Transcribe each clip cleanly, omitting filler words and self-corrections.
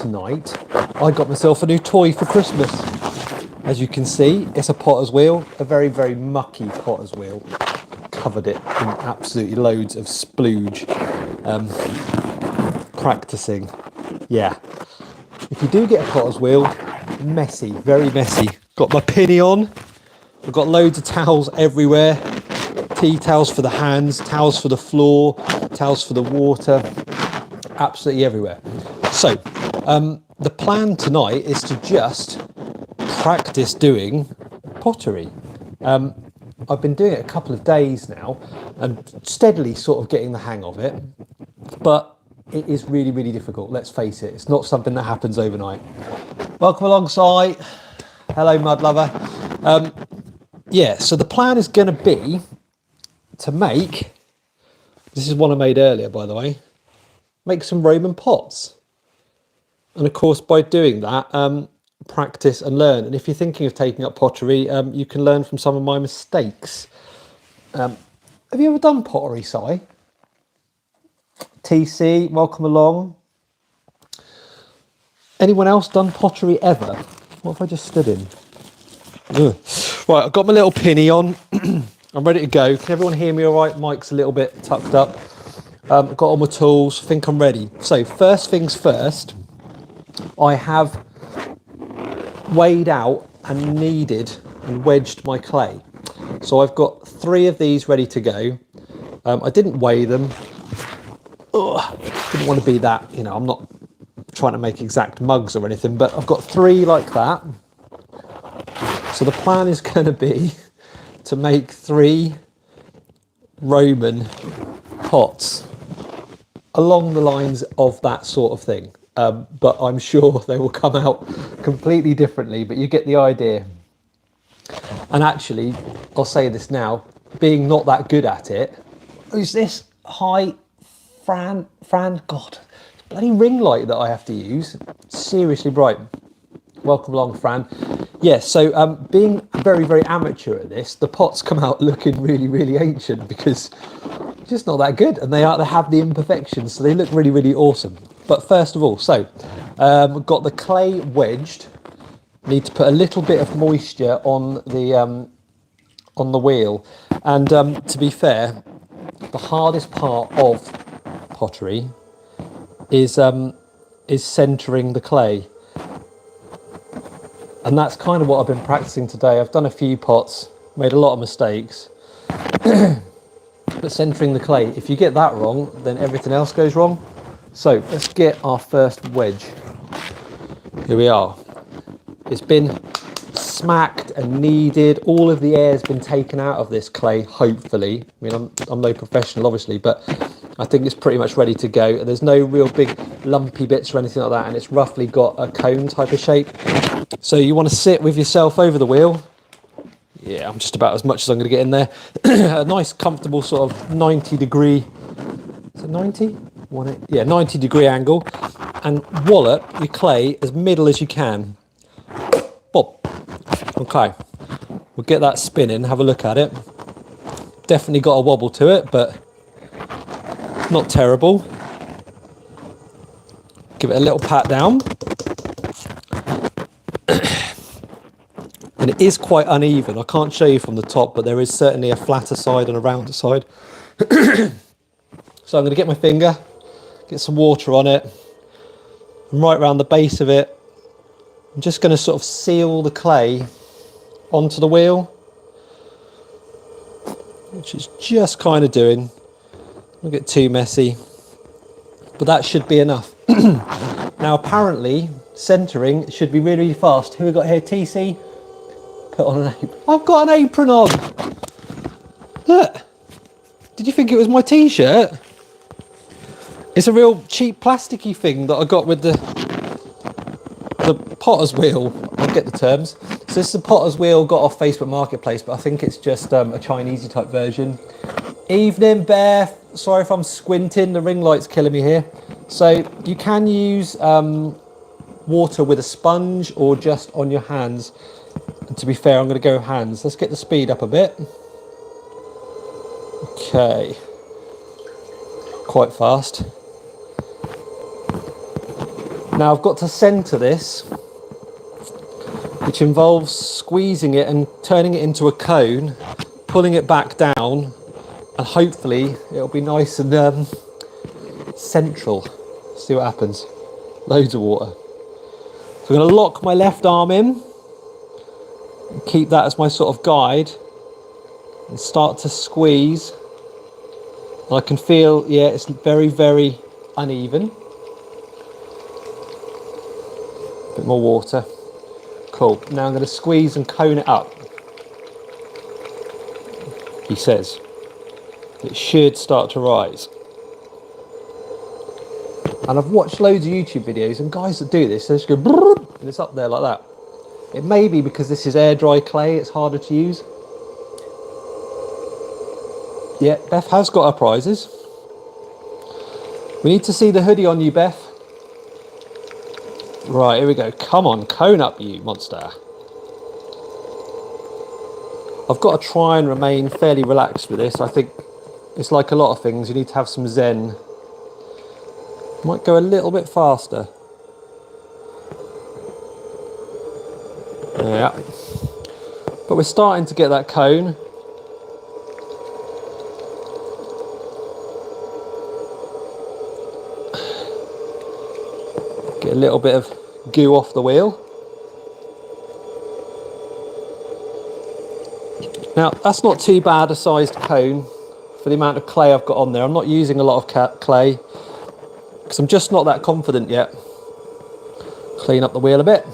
tonight, I got myself a new toy for Christmas. As you can see, it's a potter's wheel, a very, very mucky potter's wheel. Covered it in absolutely loads of splooge. Practicing. Yeah. If you do get a potter's wheel, messy, very messy. Got my pinny on. I've got loads of towels everywhere. Tea towels for the hands, towels for the floor, towels for the water. Absolutely everywhere. So, the plan tonight is to just practice doing pottery. I've been doing it a couple of days now and steadily sort of getting the hang of it, but it is really, really difficult. Let's face it, it's not something that happens overnight. Welcome along, Si. Hello, mud lover. Yeah, so the plan is going to be to make, this is one I made earlier, by the way, make some Roman pots. And of course, by doing that, practice and learn. And if you're thinking of taking up pottery, you can learn from some of my mistakes. Have you ever done pottery, Si? TC, welcome along. Anyone else done pottery ever? What have I just stood in? Ugh. Right, I've got my little pinny on. I'm ready to go. Can everyone hear me all right? Mic's a little bit tucked up. I've got all my tools. I think I'm ready. So first things first, I have weighed out and kneaded and wedged my clay. So I've got 3 of these ready to go. I didn't weigh them. Ugh, didn't want to be that, you know, I'm not trying to make exact mugs or anything, but I've got 3 like that. So the plan is going to be to make 3 Roman pots along the lines of that sort of thing. But I'm sure they will come out completely differently, but you get the idea. And actually, I'll say this now, being not that good at it, who's this? Hi, Fran, God, bloody ring light that I have to use. Seriously bright. Welcome along, Fran. Yeah, so being very, very amateur at this, the pots come out looking really, really ancient because it's just not that good, and they have the imperfections, so they look really, really awesome. But first of all, so we've got the clay wedged. Need to put a little bit of moisture on the wheel, and to be fair, the hardest part of pottery is centering the clay. And that's kind of what I've been practicing today. I've done a few pots, made a lot of mistakes. But centering the clay, if you get that wrong, then everything else goes wrong. So let's get our first wedge. Here we are. It's been smacked and kneaded. All of the air's been taken out of this clay, hopefully. I mean, I'm no professional, obviously, but I think it's pretty much ready to go. There's no real big lumpy bits or anything like that, and it's roughly got a cone type of shape. So you want to sit with yourself over the wheel. Yeah, I'm just about as much as I'm going to get in there. A nice, comfortable sort of 90 degree, is it 90? Yeah, 90 degree angle. And wallop your clay as middle as you can. Bob. Okay, we'll get that spinning, have a look at it. Definitely got a wobble to it, but not terrible. Give it a little pat down. And it is quite uneven. I can't show you from the top, but there is certainly a flatter side and a rounder side. So I'm going to get my finger, get some water on it, and right around the base of it, I'm just going to sort of seal the clay onto the wheel, which is just kind of doing. Don't get too messy, but that should be enough. Now, apparently, centering should be really, really fast. Who we got here? TC? Put on an apron. I've got an apron on. Look. Did you think it was my t-shirt? It's a real cheap plasticky thing that I got with the potter's wheel. I'll get the terms. So this is the potter's wheel, got off Facebook Marketplace, but I think it's just a Chinesey type version. Evening, Bear. Sorry if I'm squinting. The ring light's killing me here. So you can use water with a sponge or just on your hands. And to be fair, I'm going to go hands. Let's get the speed up a bit. Okay. Quite fast. Now I've got to centre this, which involves squeezing it and turning it into a cone, pulling it back down, and hopefully it'll be nice and central. See what happens. Loads of water. So I'm going to lock my left arm in, and keep that as my sort of guide, and start to squeeze. And I can feel, yeah, it's very, very uneven. A bit more water. Cool. Now I'm going to squeeze and cone it up. He says it should start to rise. And I've watched loads of YouTube videos, and guys that do this, they just go brrr, and it's up there like that. It may be because this is air dry clay, it's harder to use. Yeah, Beth has got her prizes. We need to see the hoodie on you, Beth. Right, here we go. Come on, cone up, you monster. I've got to try and remain fairly relaxed with this. I think it's like a lot of things, you need to have some zen. Might go a little bit faster. Yeah. But we're starting to get that cone. Get a little bit of goo off the wheel. Now, that's not too bad a sized cone for the amount of clay I've got on there. I'm not using a lot of clay because I'm just not that confident yet. Clean up the wheel a bit.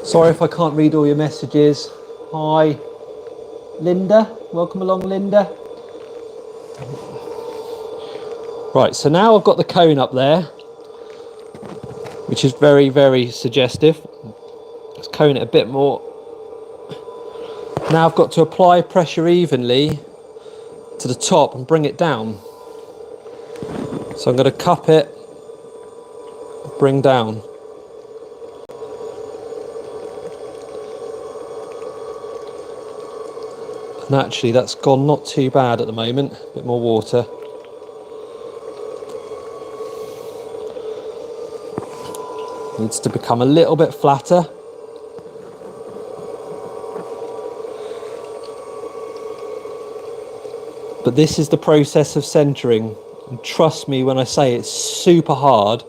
Sorry if I can't read all your messages. Hi, Linda. Welcome along, Linda. Right, so now I've got the cone up there, which is very, very suggestive. Let's cone it a bit more. Now I've got to apply pressure evenly to the top and bring it down. So I'm going to cup it, bring down. And actually that's gone not too bad at the moment. A bit more water. Needs to become a little bit flatter. But this is the process of centering, and trust me when I say it's super hard,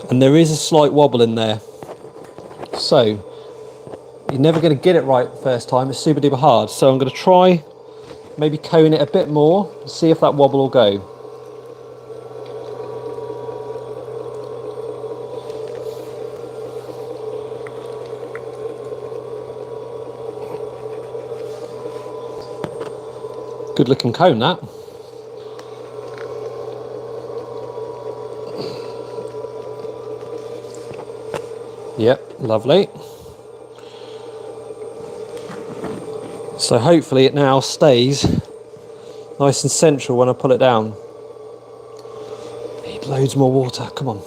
and there is a slight wobble in there, so you're never going to get it right the first time. It's super duper hard, so I'm going to try maybe cone it a bit more, see if that wobble will go. Good looking cone, that. Yep, lovely. So hopefully it now stays nice and central when I pull it down. Need loads more water, come on.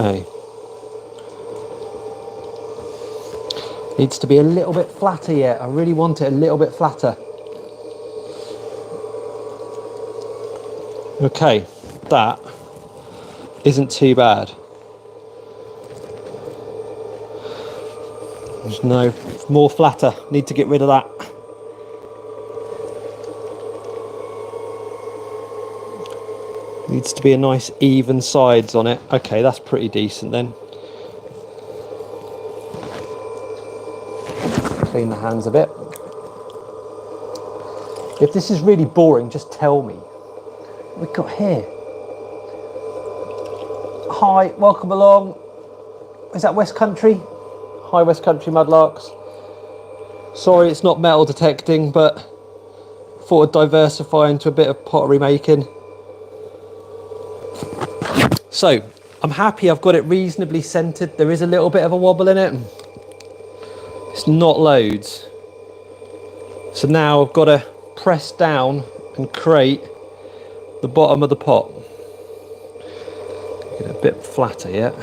Okay. Needs to be a little bit flatter yet. I really want it a little bit flatter. Okay, that isn't too bad. There's no more flatter. Need to get rid of that. Needs to be a nice even sides on it. Okay, that's pretty decent then. Clean the hands a bit. If this is really boring, just tell me. What we've got here. Hi, welcome along. Is that West Country? Hi, West Country Mudlarks. Sorry, it's not metal detecting, but thought I'd diversify into a bit of pottery making. So, I'm happy I've got it reasonably centered. There is a little bit of a wobble in it. It's not loads. So now I've got to press down and create the bottom of the pot. Get it a bit flatter yet.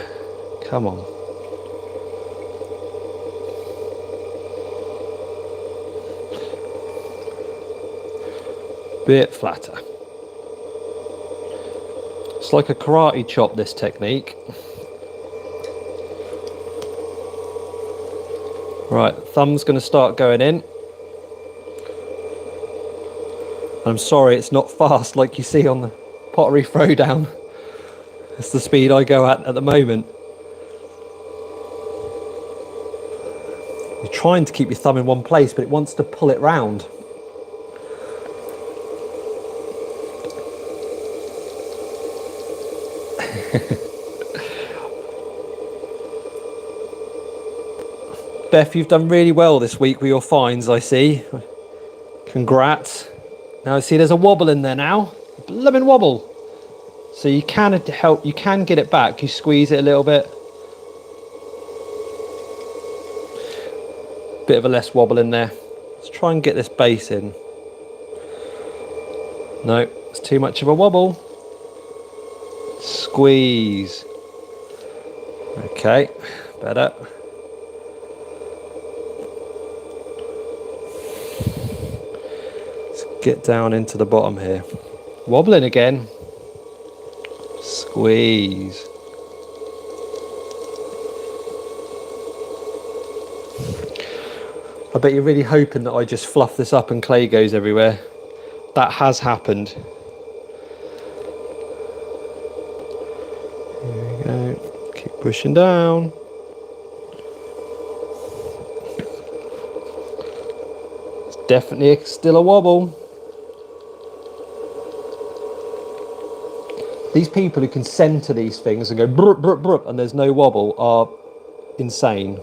Come on. Bit flatter. It's like a karate chop, this technique. Right, thumb's going to start going in. I'm sorry, it's not fast like you see on the pottery throwdown. It's the speed I go at the moment. You're trying to keep your thumb in one place, but it wants to pull it round. Beth, you've done really well this week with your finds, I see. Congrats. Now, see, there's a wobble in there now. A blooming wobble. So you can help, you can get it back. You squeeze it a little bit. Bit of a less wobble in there. Let's try and get this base in. No, it's too much of a wobble. Squeeze. Okay, better. Let's get down into the bottom here. Wobbling again. Squeeze. I bet you're really hoping that I just fluff this up and clay goes everywhere. That has happened. There we go. Keep pushing down. It's definitely still a wobble. These people who can centre these things and go brup, brup, brup, and there's no wobble are insane.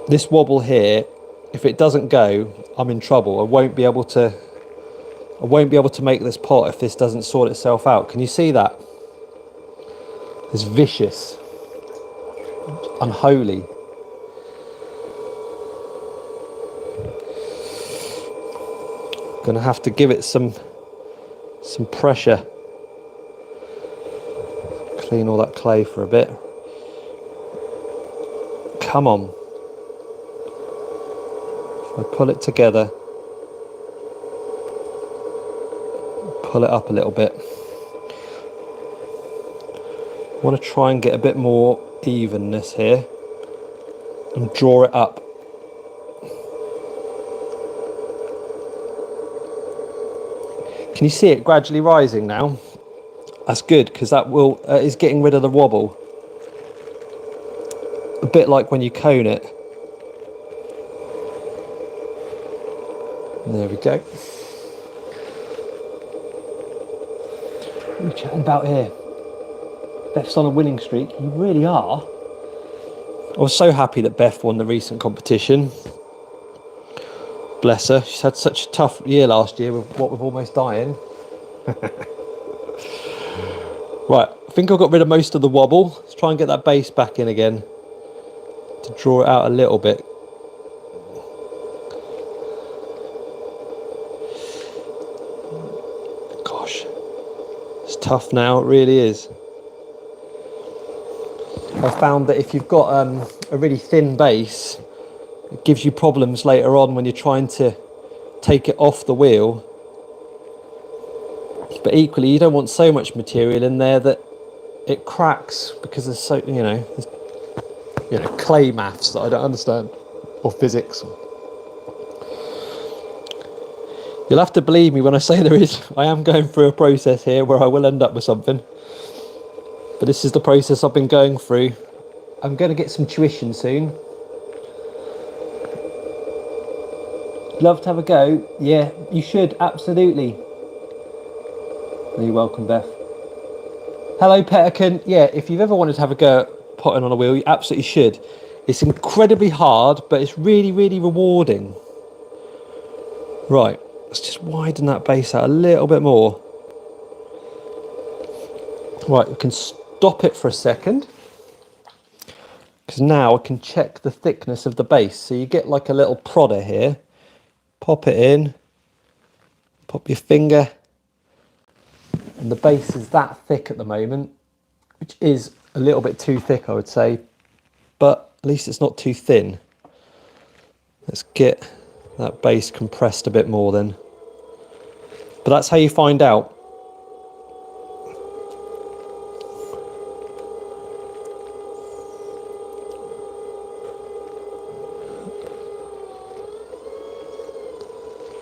This wobble here, if it doesn't go, I'm in trouble. I won't be able to make this pot if this doesn't sort itself out. Can you see that? It's vicious. It's unholy. Gonna have to give it some pressure. Clean all that clay for a bit. Come on. If I pull it together, pull it up a little bit. I want to try and get a bit more evenness here and draw it up. Can you see it gradually rising now? That's good, because that will is getting rid of the wobble. A bit like when you cone it. There we go. What are we chatting about here? Beth's on a winning streak. You really are. I was so happy that Beth won the recent competition. Bless her. She's had such a tough year last year with what with almost dying. Right, I think I got rid of most of the wobble. Let's try and get that base back in again to draw it out a little bit. Gosh, it's tough now, it really is. I found that if you've got a really thin base, it gives you problems later on when you're trying to take it off the wheel. But equally, you don't want so much material in there that it cracks, because there's so, there's, clay maths that I don't understand, or physics. You'll have to believe me when I say I am going through a process here where I will end up with something. But this is the process I've been going through. I'm going to get some tuition soon. Love to have a go? Yeah, you should, absolutely. You're welcome, Beth. Hello, Pettican. Yeah, if you've ever wanted to have a go at potting on a wheel, you absolutely should. It's incredibly hard, but it's really, really rewarding. Right, let's just widen that base out a little bit more. Right, we can stop it for a second, because now I can check the thickness of the base. So you get like a little prodder here. Pop it in, pop your finger, and the base is that thick at the moment, which is a little bit too thick, I would say, but at least it's not too thin. Let's get that base compressed a bit more then. But that's how you find out.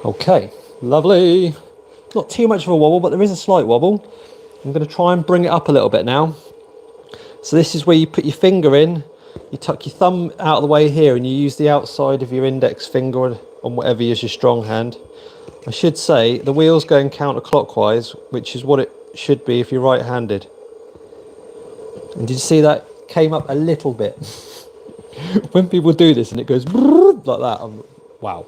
Okay, lovely. Not too much of a wobble, but there is a slight wobble. I'm going to try and bring it up a little bit now. So this is where you put your finger in, you tuck your thumb out of the way here, and you use the outside of your index finger on whatever is your strong hand. I should say the wheel's going counterclockwise, which is what it should be if you're right-handed. And did you see that came up a little bit? When people do this and it goes like that, wow.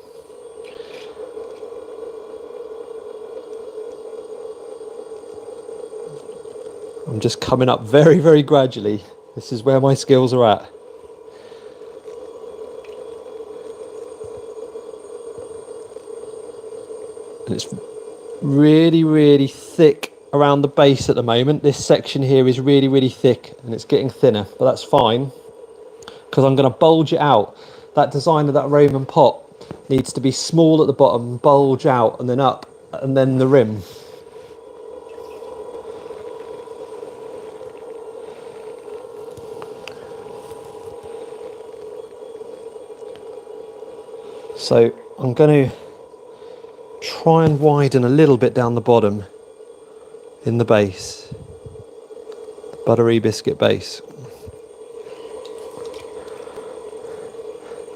I'm just coming up very, very gradually. This is where my skills are at. And it's really, really thick around the base at the moment. This section here is really, really thick and it's getting thinner, but that's fine because I'm going to bulge it out. That design of that Roman pot needs to be small at the bottom, bulge out and then up, and then the rim. So I'm going to try and widen a little bit down the bottom in the base, the buttery biscuit base.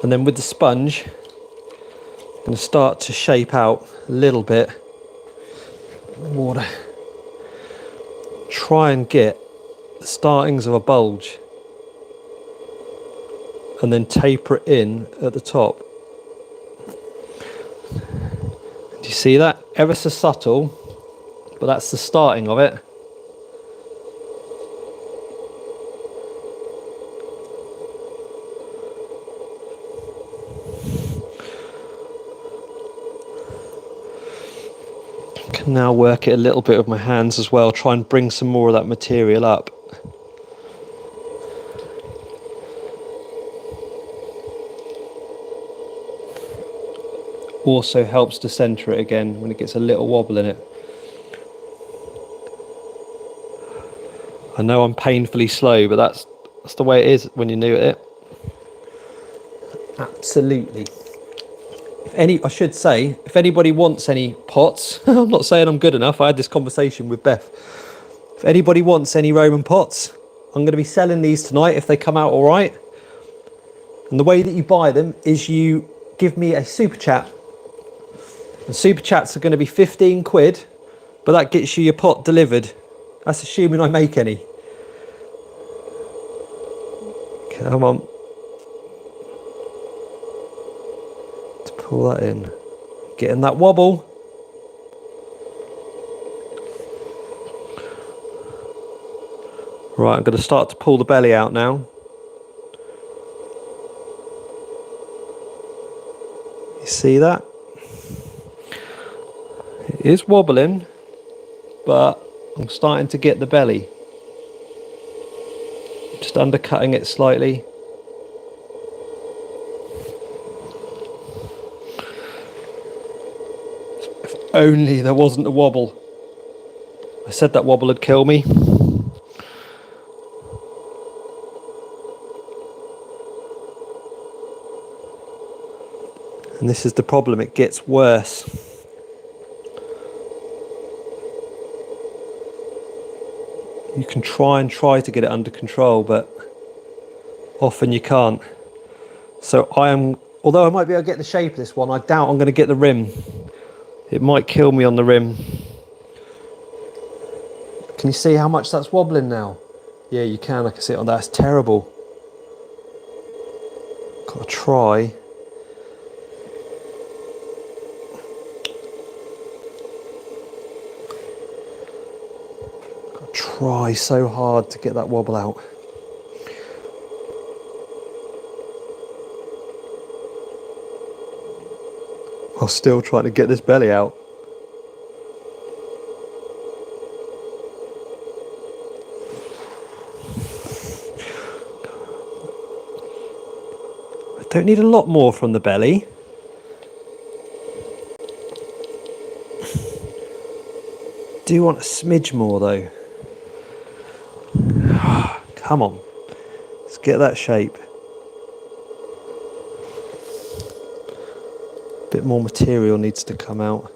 And then with the sponge, I'm going to start to shape out a little bit. Water. Try and get the startings of a bulge and then taper it in at the top. Do you see that? Ever so subtle, but that's the starting of it. I can now work it a little bit with my hands as well, try and bring some more of that material up. Also helps to centre it again when it gets a little wobble in it. I know I'm painfully slow, but that's the way it is when you're new at it. Absolutely. I should say, if anybody wants any pots, I'm not saying I'm good enough, I had this conversation with Beth. If anybody wants any Roman pots, I'm going to be selling these tonight if they come out all right. And the way that you buy them is you give me a super chat. And super chats are going to be 15 quid, but that gets you your pot delivered. That's assuming I make any. Come on. Let's pull that in. Getting that wobble. Right, I'm going to start to pull the belly out now. You see that? It is wobbling, but I'm starting to get the belly. Just undercutting it slightly. If only there wasn't a wobble. I said that wobble would kill me. And this is the problem, it gets worse. You can try to get it under control, but often you can't. So although I might be able to get the shape of this one, I doubt I'm going to get the rim. It might kill me on the rim. Can you see how much that's wobbling now? Yeah, you can. I can see it on that. That's terrible. Got to try. Try so hard to get that wobble out. I'm still trying to get this belly out. I don't need a lot more from the belly. do want a smidge more though. Come on, let's get that shape. A bit more material needs to come out.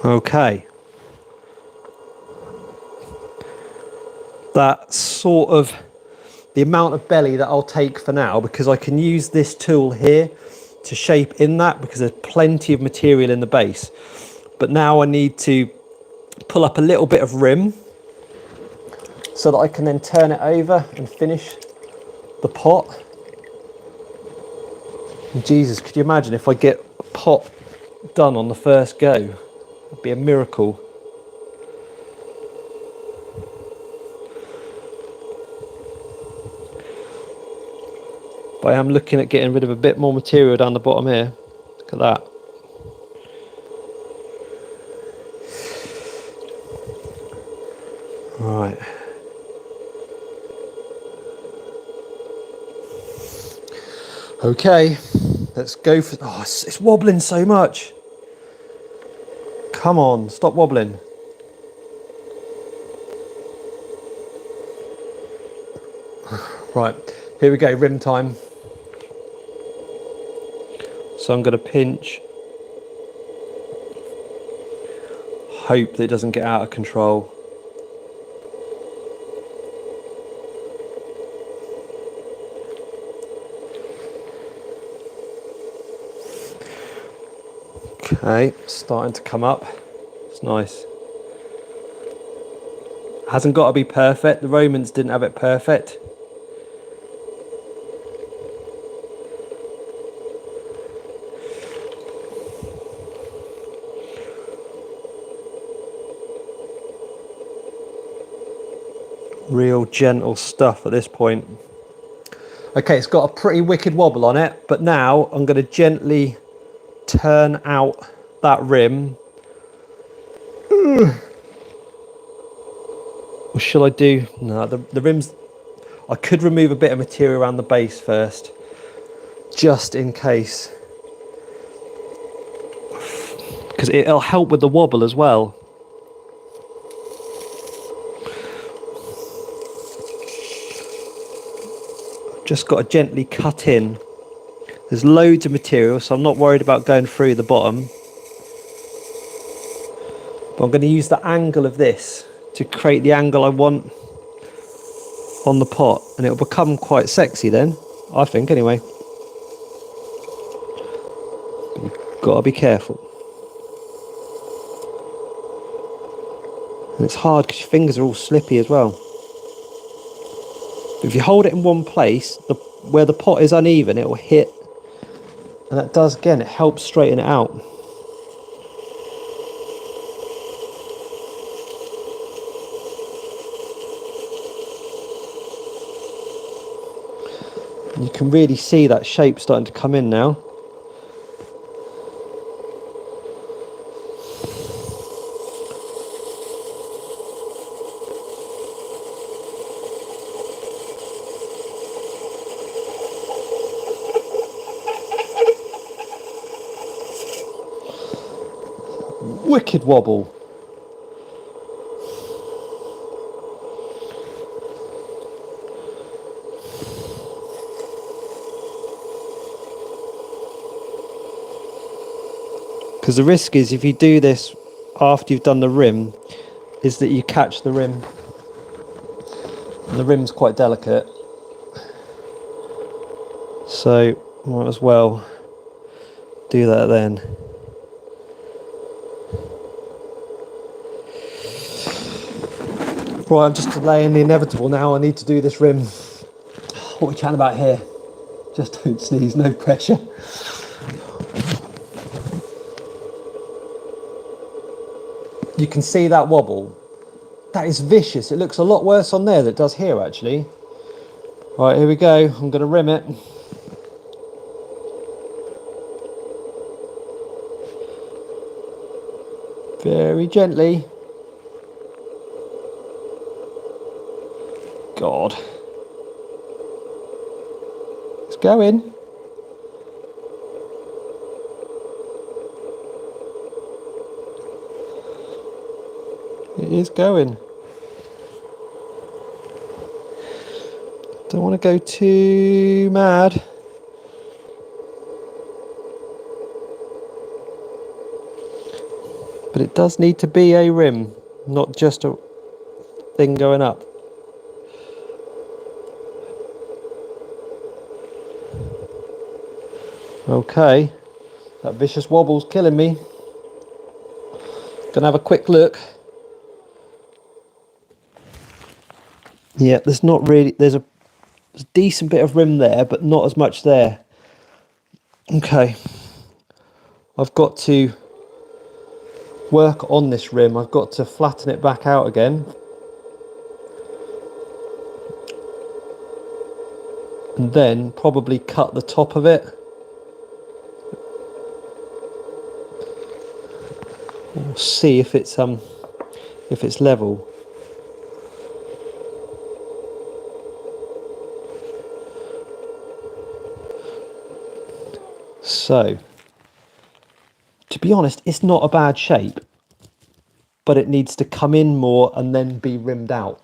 Okay. That's sort of the amount of belly that I'll take for now, because I can use this tool here to shape in that, because there's plenty of material in the base. But now I need to pull up a little bit of rim so that I can then turn it over and finish the pot. And Jesus, could you imagine if I get a pot done on the first go? It'd be a miracle. But I am looking at getting rid of a bit more material down the bottom here. Look at that. Right. Okay, let's go for... Oh, it's wobbling so much. Come on, stop wobbling. Right, here we go, rim time. So I'm going to pinch. Hope that it doesn't get out of control. Okay, it's starting to come up. It's nice. Hasn't got to be perfect. The Romans didn't have it perfect. Real gentle stuff at this point. Okay, it's got a pretty wicked wobble on it, but now I'm going to gently turn out that rim. Or shall I do... No, the rim's... I could remove a bit of material around the base first, just in case. Because it'll help with the wobble as well. Just got to gently cut in. There's loads of material, so I'm not worried about going through the bottom. But I'm going to use the angle of this to create the angle I want on the pot, and it'll become quite sexy then, I think anyway. But you've got to be careful. And it's hard because your fingers are all slippy as well. But if you hold it in one place, where the pot is uneven, it will hit. And that does, again, it helps straighten it out. You can really see that shape starting to come in now. Wicked wobble. Because the risk is, if you do this after you've done the rim, is that you catch the rim. And the rim's quite delicate. So, might as well do that then. Right, I'm just delaying the inevitable now. I need to do this rim. What are we chatting about here? Just don't sneeze, no pressure. You can see that wobble. That is vicious. It looks a lot worse on there than it does here, actually. Right, here we go. I'm going to rim it. Very gently. God. It's going. It is going. Don't want to go too mad. But it does need to be a rim, not just a thing going up. Okay, that vicious wobble's killing me. Gonna have a quick look. Yeah, there's not really, there's a decent bit of rim there, but not as much there. Okay, I've got to work on this rim. I've got to flatten it back out again. And then probably cut the top of it. We'll see if it's level. So, to be honest, it's not a bad shape, but it needs to come in more and then be rimmed out.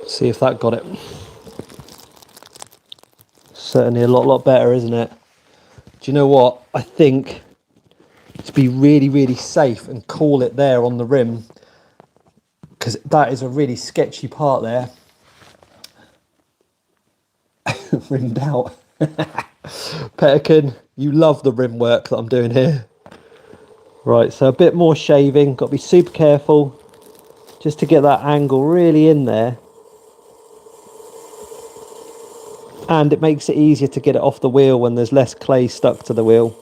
See if that got it. Certainly a lot better, isn't it? Do you know what? I think to be really safe and call it there on the rim, because that is a really sketchy part there. Rimmed out. Pettican, you love the rim work that I'm doing here. Right, so a bit more shaving. Got to be super careful just to get that angle really in there. And it makes it easier to get it off the wheel when there's less clay stuck to the wheel.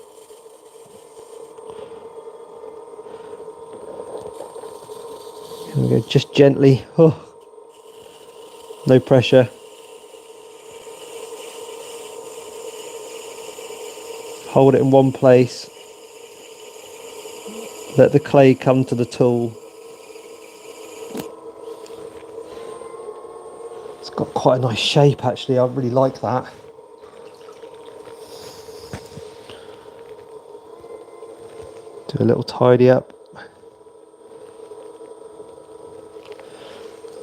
Here we go, just gently. Oh, no pressure. Hold it in one place. Let the clay come to the tool. It's got quite a nice shape actually, I really like that. Do a little tidy up.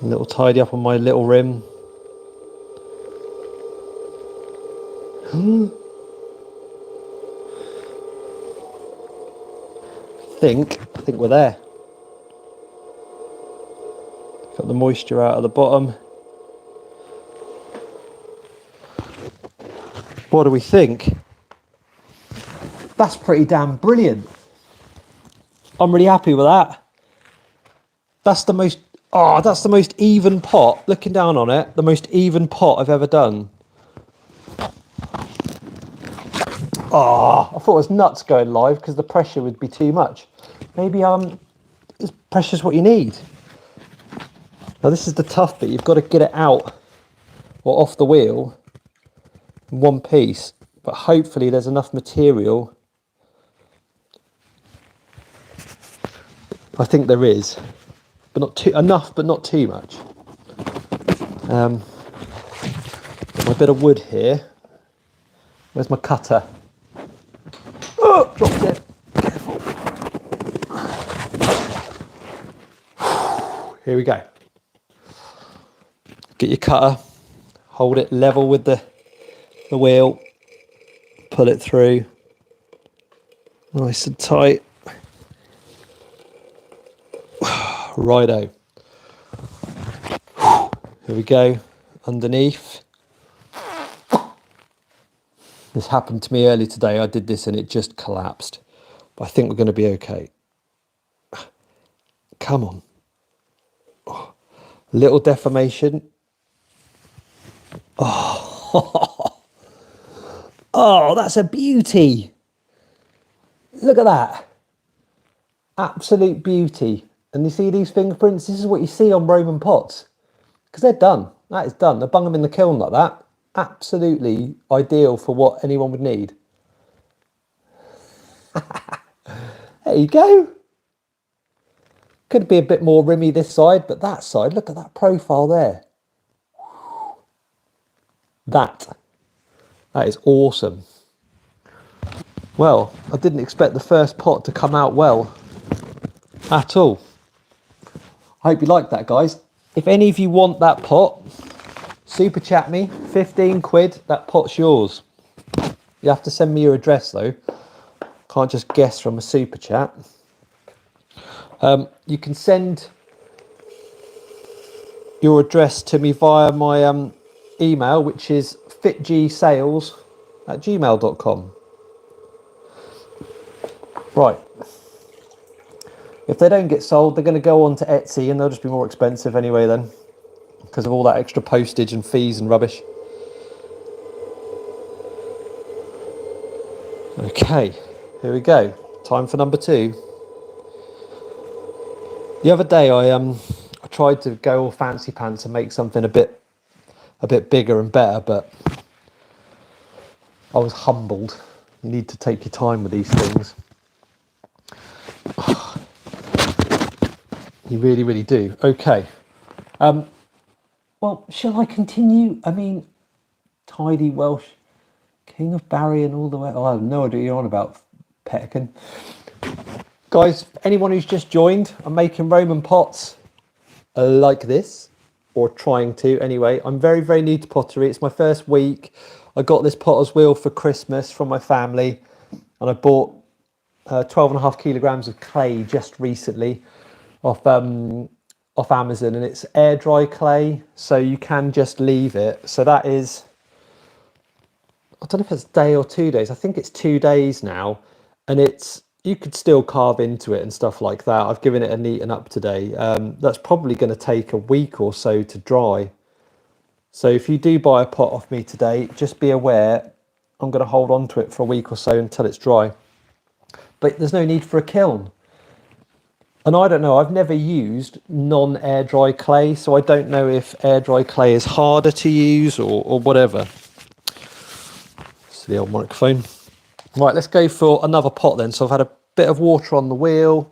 A little tidy up on my little rim. I think we're there. Got the moisture out of the bottom. What do we think? That's pretty damn brilliant. I'm really happy with that. That's the most even pot, looking down on it, the most even pot I've ever done. Oh, I thought it was nuts going live because the pressure would be too much. Maybe pressure's what you need. Now this is the tough bit, you've got to get it out or off the wheel in one piece, but hopefully there's enough material. I think there is, but not too enough, but not too much. My bit of wood here. Where's my cutter? Oh, dropped it. Careful. Here we go. Get your cutter, hold it level with the wheel, pull it through, nice and tight. Righto. Here we go, underneath. This happened to me earlier today. I did this and it just collapsed. But I think we're going to be okay. Come on. Oh, little deformation. Oh. Oh, that's a beauty. Look at that. Absolute beauty. And you see these fingerprints? This is what you see on Roman pots. Because they're done. That is done. They bung them in the kiln like that. Absolutely ideal for what anyone would need. There you go. Could be a bit more rimmy this side, but that side, look at that profile there. That is awesome. Well, I didn't expect the first pot to come out well at all. I hope you like that, guys. If any of you want that pot, super chat me, 15 quid, that pot's yours. You have to send me your address though. Can't just guess from a super chat. You can send your address to me via my email, which is fitgsales@gmail.com. Right. If they don't get sold, they're going to go on to Etsy and they'll just be more expensive anyway then, because of all that extra postage and fees and rubbish. Okay, here we go. Time for number 2. The other day I tried to go all fancy pants and make something a bit bigger and better, but I was humbled. You need to take your time with these things. You really, really do. Okay. Well, shall I continue? I mean, tidy Welsh, King of Barry and all the way. Oh, I have no idea what you're on about, Pettican. Guys, anyone who's just joined, I'm making Roman pots like this, or trying to anyway. I'm very, very new to pottery. It's my first week. I got this potter's wheel for Christmas from my family, and I bought 12.5 kilograms of clay just recently off Amazon, and it's air dry clay, so you can just leave it. So that is, I don't know if it's a day or 2 days. I think it's 2 days now, and you could still carve into it and stuff like that. I've given it a neaten up today. That's probably going to take a week or so to dry. So if you do buy a pot off me today, just be aware I'm going to hold on to it for a week or so until it's dry. But there's no need for a kiln. And I don't know, I've never used non-air dry clay, so I don't know if air dry clay is harder to use or whatever. It's the old microphone. Right, let's go for another pot then. So I've had a bit of water on the wheel.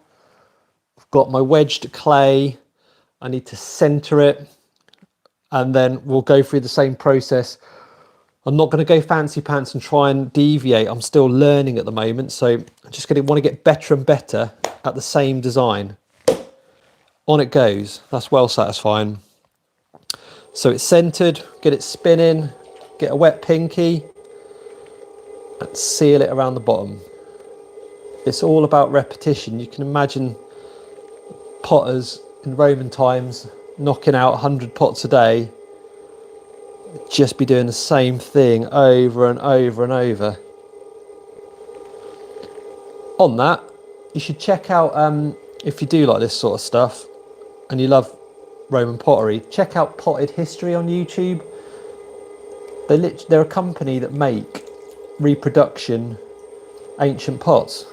I've got my wedged clay. I need to centre it. And then we'll go through the same process. I'm not going to go fancy pants and try and deviate. I'm still learning at the moment. So I'm just going to want to get better and better at the same design. On it goes. That's well satisfying. So it's centered, get it spinning, get a wet pinky and seal it around the bottom. It's all about repetition. You can imagine potters in Roman times knocking out 100 pots a day, just be doing the same thing over and over and over. On that, you should check out, if you do like this sort of stuff and you love Roman pottery, check out Potted History on YouTube. They're a company that make reproduction ancient pots,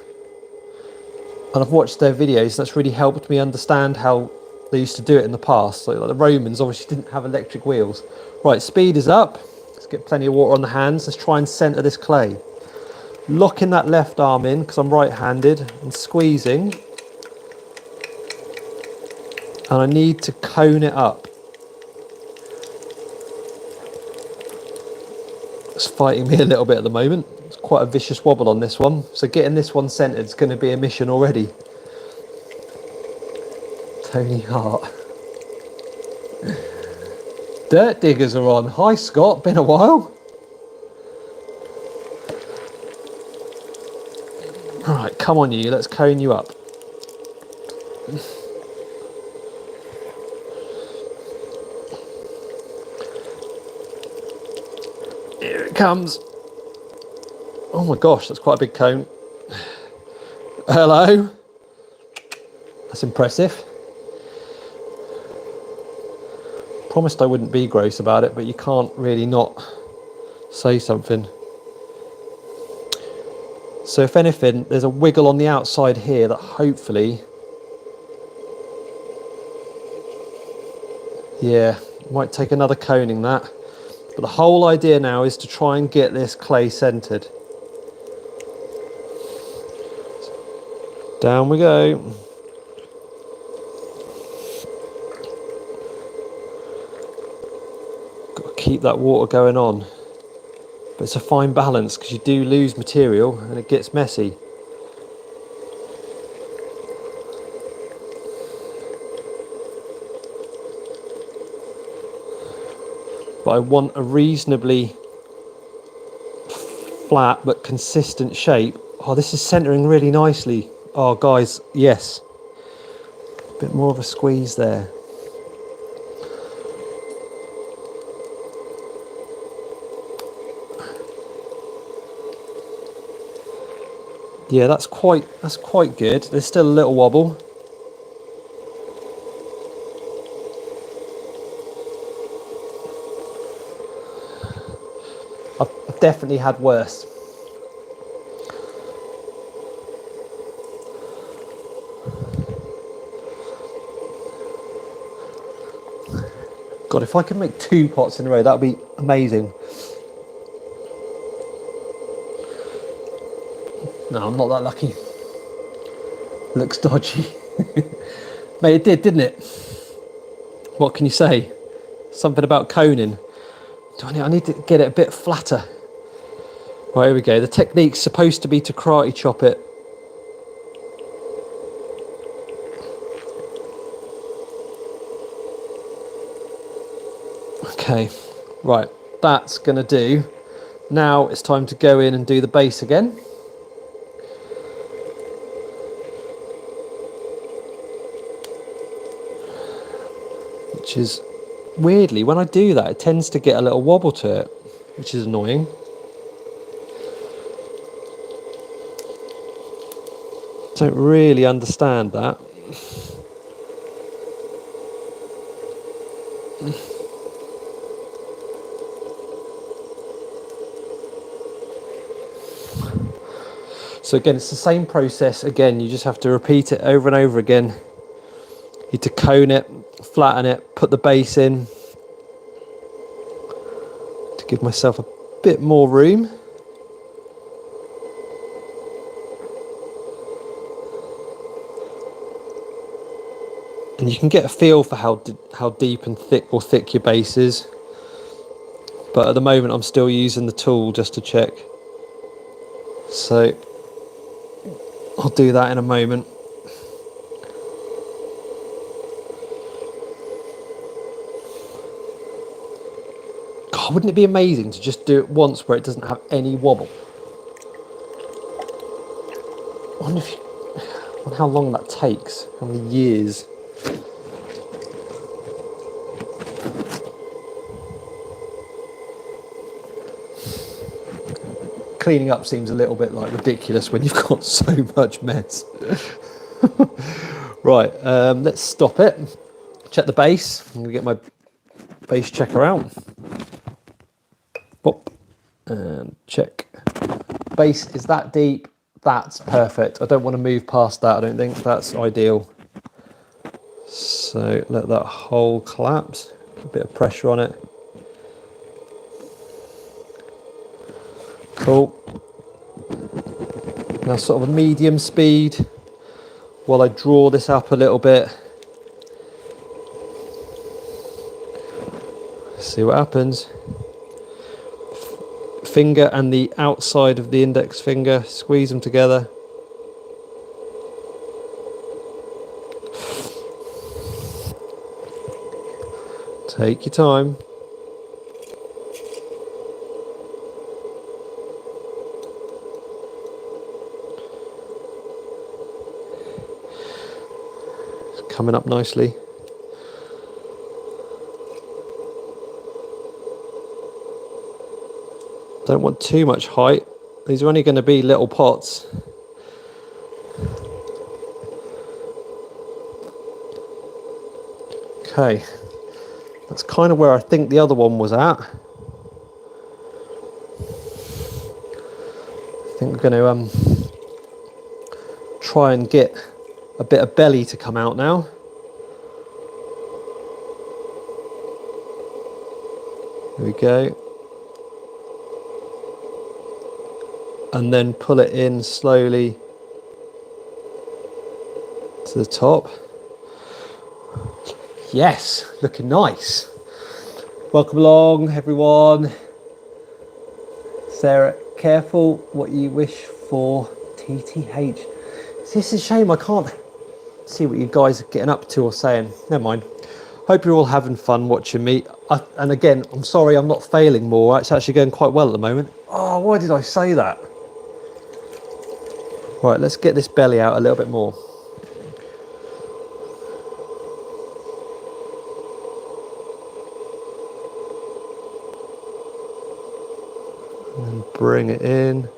and I've watched their videos. That's really helped me understand how they used to do it in the past. So like the Romans obviously didn't have electric wheels. Right, speed is up. Let's get plenty of water on the hands. Let's try and centre this clay. Locking that left arm in because I'm right-handed and squeezing. And I need to cone it up. It's fighting me a little bit at the moment. It's quite a vicious wobble on this one. So getting this one centred is going to be a mission already. Tony Hart. Dirt diggers are on. Hi Scott, been a while. Alright, come on you, let's cone you up. Here it comes. Oh my gosh, that's quite a big cone. Hello. That's impressive. Promised I wouldn't be gross about it, but you can't really not say something. So if anything, there's a wiggle on the outside here that hopefully, yeah, might take another coning that. But the whole idea now is to try and get this clay centered. Down we go. Got to keep that water going on. But it's a fine balance because you do lose material and it gets messy. But I want a reasonably flat but consistent shape. Oh, this is centering really nicely. Oh, guys, yes. A bit more of a squeeze there. Yeah, that's quite good. There's still a little wobble. I've definitely had worse. God, if I could make 2 pots in a row, that would be amazing. No, I'm not that lucky. Looks dodgy. Mate, it did, didn't it? What can you say? Something about coning. I need to get it a bit flatter. Right, here we go. The technique's supposed to be to karate chop it. Okay, right, that's gonna do. Now it's time to go in and do the base again. Which is, weirdly, when I do that, it tends to get a little wobble to it, which is annoying. Don't really understand that. So again, it's the same process. Again, you just have to repeat it over and over again. You need to cone it, flatten it, put the base in to give myself a bit more room. And you can get a feel for how deep and thick your base is. But at the moment, I'm still using the tool just to check. So I'll do that in a moment. God, wouldn't it be amazing to just do it once where it doesn't have any wobble? I wonder how long that takes, how many years. Cleaning up seems a little bit like ridiculous when you've got so much mess. Right, let's stop it. Check the base. I'm gonna get my base checker out. Pop and check. Base is that deep. That's perfect. I don't want to move past that. I don't think that's ideal. So let that hole collapse. Put a bit of pressure on it. Cool. Now sort of a medium speed while I draw this up a little bit. See what happens. Finger and the outside of the index finger, squeeze them together. Take your time. It's coming up nicely. Don't want too much height. These are only going to be little pots. Okay, that's kind of where I think the other one was at. I think we're going to try and get a bit of belly to come out now. There we go. And then pull it in slowly to the top. Yes, looking nice. Welcome along, everyone. Sarah, careful what you wish for. TTH. It's a shame I can't see what you guys are getting up to or saying. Never mind. Hope you're all having fun watching me. And again, I'm sorry I'm not failing more. It's actually going quite well at the moment. Oh, why did I say that? Right, let's get this belly out a little bit more. And then bring it in.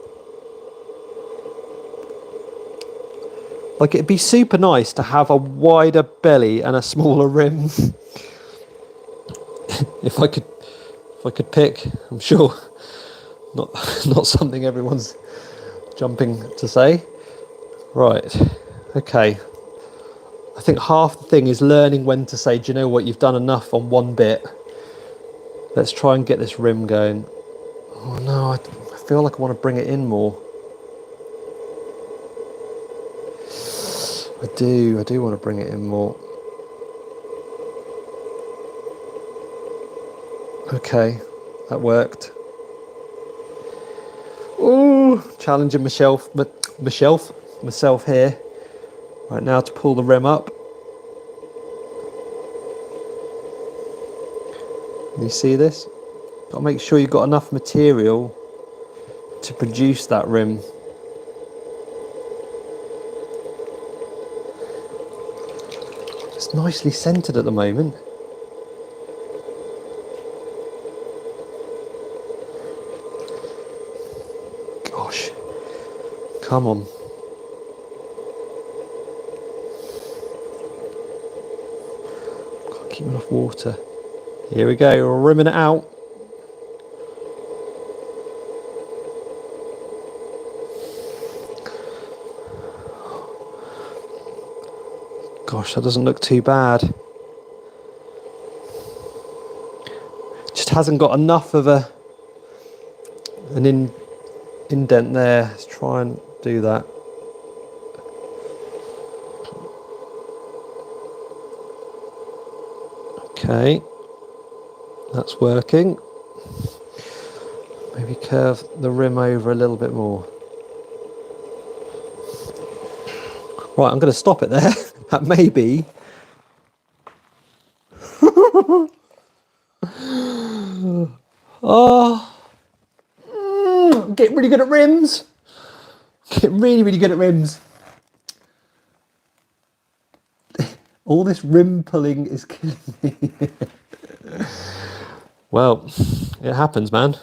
Like, it'd be super nice to have a wider belly and a smaller rim. if I could pick, I'm sure not not something everyone's jumping to say. Right, okay. I think half the thing is learning when to say, do you know what, you've done enough on one bit. Let's try and get this rim going. Oh no, I feel like I want to bring it in more. I do want to bring it in more. Okay, that worked. Ooh, challenging myself here. Right, now to pull the rim up. You see this? Got to make sure you've got enough material to produce that rim. It's nicely centered at the moment. Gosh, come on. Can't keep enough water. Here we go, we're rimming it out. Gosh, that doesn't look too bad. Just hasn't got enough of an indent there. Let's try and do that. Okay, that's working. Maybe curve the rim over a little bit more. Right, I'm going to stop it there. That may be. Oh, get really good at rims. Get really, really good at rims. All this rim pulling is killing me. Well, it happens, man.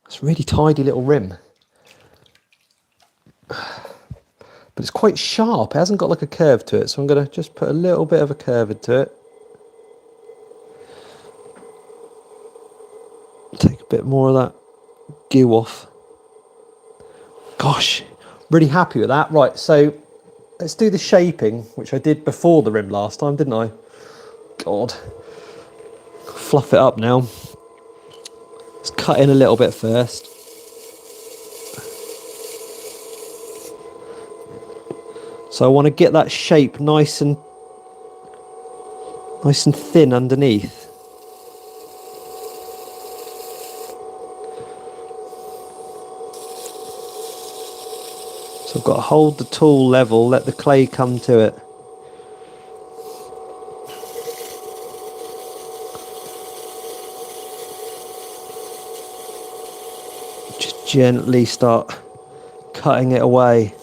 It's a really tidy little rim. But it's quite sharp. It hasn't got like a curve to it, so I'm going to just put a little bit of a curve into it. Take a bit more of that goo off. Gosh, really happy with that. Right, so let's do the shaping, which I did before the rim last time, didn't I? God. Fluff it up now. Let's cut in a little bit first. So I want to get that shape nice and thin underneath. So I've got to hold the tool level, let the clay come to it. Just gently start cutting it away.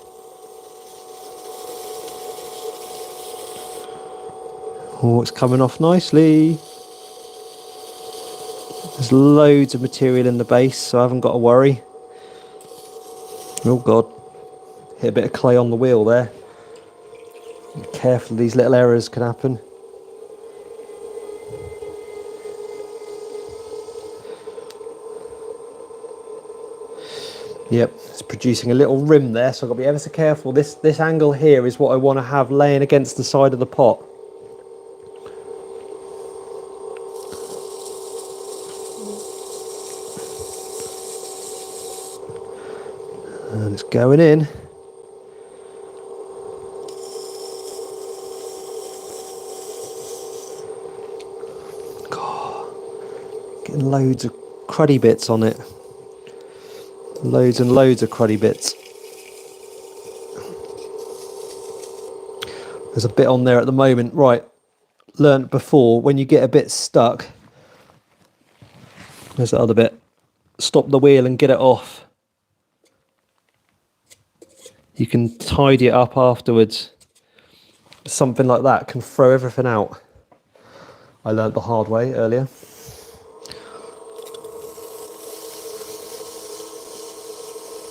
Oh, it's coming off nicely. There's loads of material in the base, so I haven't got to worry. Oh God, hit a bit of clay on the wheel there. Be careful, these little errors can happen. Yep, it's producing a little rim there, so I've got to be ever so careful. This angle here is what I want to have laying against the side of the pot. And it's going in. getting loads of cruddy bits on it. Loads and loads of cruddy bits. There's a bit on there at the moment. Right, learnt before, when you get a bit stuck, there's the other bit, stop the wheel and get it off. You can tidy it up afterwards. Something like that can throw everything out. I learnt the hard way earlier.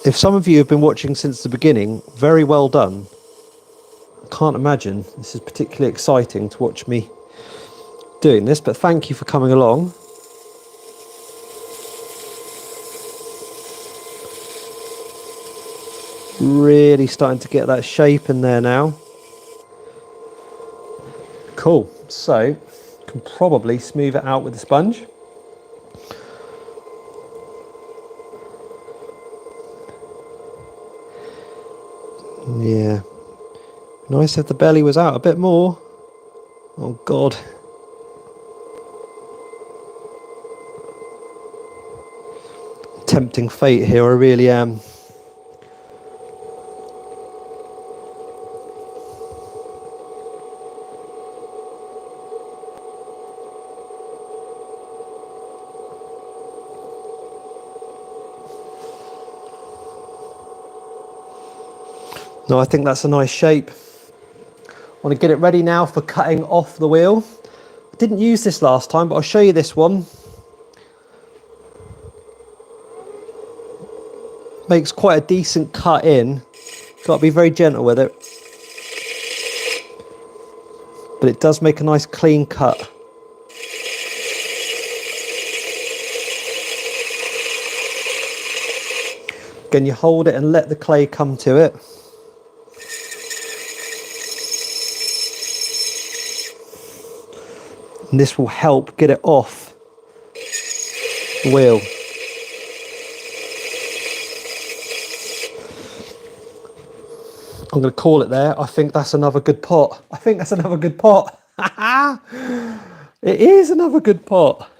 If some of you have been watching since the beginning, very well done. I can't imagine this is particularly exciting to watch me doing this, but thank you for coming along. Really starting to get that shape in there now. Cool, so can probably smooth it out with the sponge. Yeah, nice if the belly was out a bit more. Oh God. Tempting fate here, I really am. No, I think that's a nice shape. I want to get it ready now for cutting off the wheel. I didn't use this last time, but I'll show you this one. Makes quite a decent cut in. Got to be very gentle with it. But it does make a nice clean cut. Again, you hold it and let the clay come to it. And this will help get it off the wheel. I'm going to call it there. I think that's another good pot. I think that's another good pot. It is another good pot.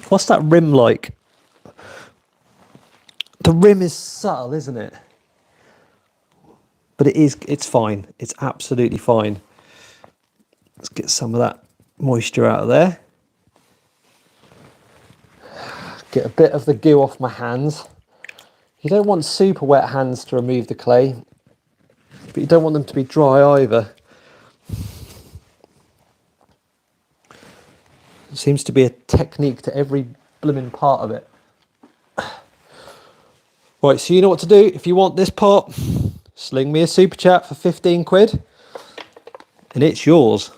What's that rim like? The rim is subtle, isn't it? But it's fine. It's absolutely fine. Let's get some of that moisture out of there. Get a bit of the goo off my hands. You don't want super wet hands to remove the clay, but you don't want them to be dry either. It seems to be a technique to every blooming part of it. Right, so you know what to do. If you want this pot, sling me a super chat for 15 quid and it's yours.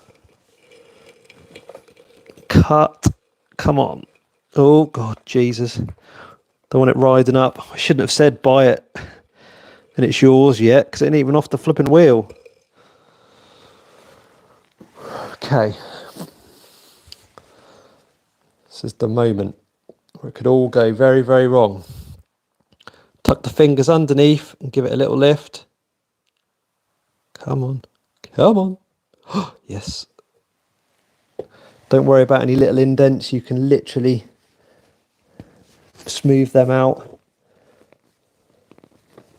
Cut. Come on. Oh, God, Jesus. Don't want it riding up. I shouldn't have said buy it and it's yours yet, because it ain't even off the flipping wheel. Okay. This is the moment where it could all go very, very wrong. Tuck the fingers underneath and give it a little lift. Come on. Come on. Yes. Don't worry about any little indents. You can literally smooth them out.